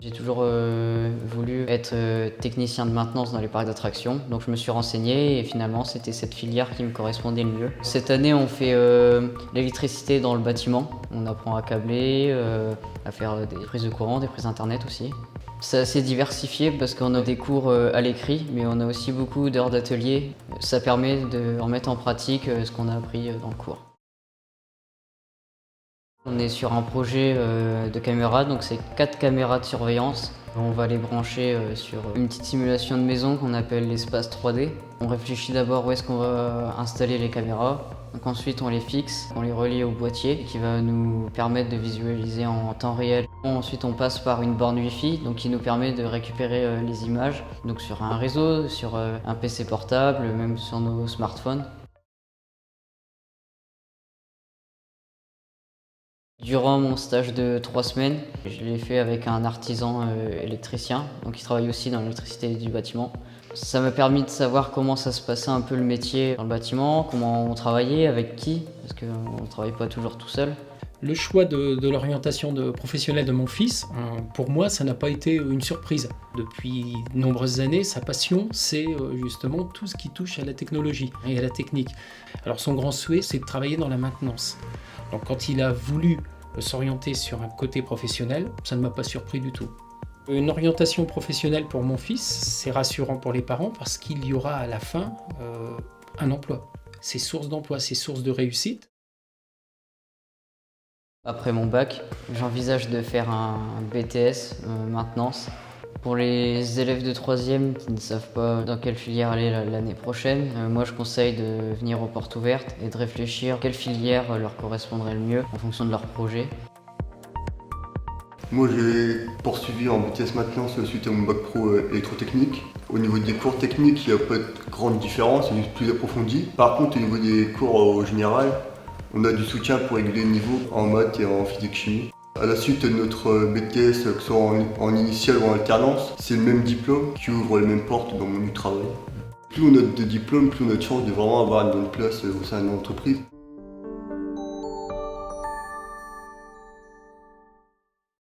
J'ai toujours voulu être technicien de maintenance dans les parcs d'attractions, donc je me suis renseigné et finalement c'était cette filière qui me correspondait le mieux. Cette année on fait l'électricité dans le bâtiment, on apprend à câbler, à faire des prises de courant, des prises internet aussi. C'est assez diversifié parce qu'on a des cours à l'écrit, mais on a aussi beaucoup d'heures d'atelier. Ça permet de remettre en pratique ce qu'on a appris dans le cours. On est sur un projet de caméras, donc c'est 4 caméras de surveillance. On va les brancher sur une petite simulation de maison qu'on appelle l'espace 3D. On réfléchit d'abord où est-ce qu'on va installer les caméras. Donc ensuite on les fixe, on les relie au boîtier qui va nous permettre de visualiser en temps réel. Ensuite on passe par une borne Wi-Fi donc qui nous permet de récupérer les images donc sur un réseau, sur un PC portable, même sur nos smartphones. Durant mon stage de 3 semaines, je l'ai fait avec un artisan électricien, donc il travaille aussi dans l'électricité du bâtiment. Ça m'a permis de savoir comment ça se passait un peu le métier dans le bâtiment, comment on travaillait, avec qui, parce qu'on ne travaille pas toujours tout seul. Le choix de l'orientation professionnelle de mon fils, pour moi, ça n'a pas été une surprise. Depuis de nombreuses années, sa passion, c'est justement tout ce qui touche à la technologie et à la technique. Alors son grand souhait, c'est de travailler dans la maintenance. Donc quand il a voulu s'orienter sur un côté professionnel, ça ne m'a pas surpris du tout. Une orientation professionnelle pour mon fils, c'est rassurant pour les parents parce qu'il y aura à la fin un emploi. C'est source d'emploi, c'est source de réussite. Après mon bac, j'envisage de faire un BTS maintenance. Pour les élèves de 3e qui ne savent pas dans quelle filière aller l'année prochaine, moi je conseille de venir aux portes ouvertes et de réfléchir quelle filière leur correspondrait le mieux en fonction de leur projet. Moi j'ai poursuivi en BTS maintenance suite à mon bac pro électrotechnique. Au niveau des cours techniques, il n'y a pas de grande différence, c'est juste plus approfondi. Par contre au niveau des cours au général, on a du soutien pour réguler le niveau en maths et en physique-chimie. À la suite de notre BTS, que ce soit en initiale ou en alternance, c'est le même diplôme qui ouvre les mêmes portes dans le monde du travail. Plus on a de diplômes, plus on a de chance de vraiment avoir une bonne place au sein de l'entreprise.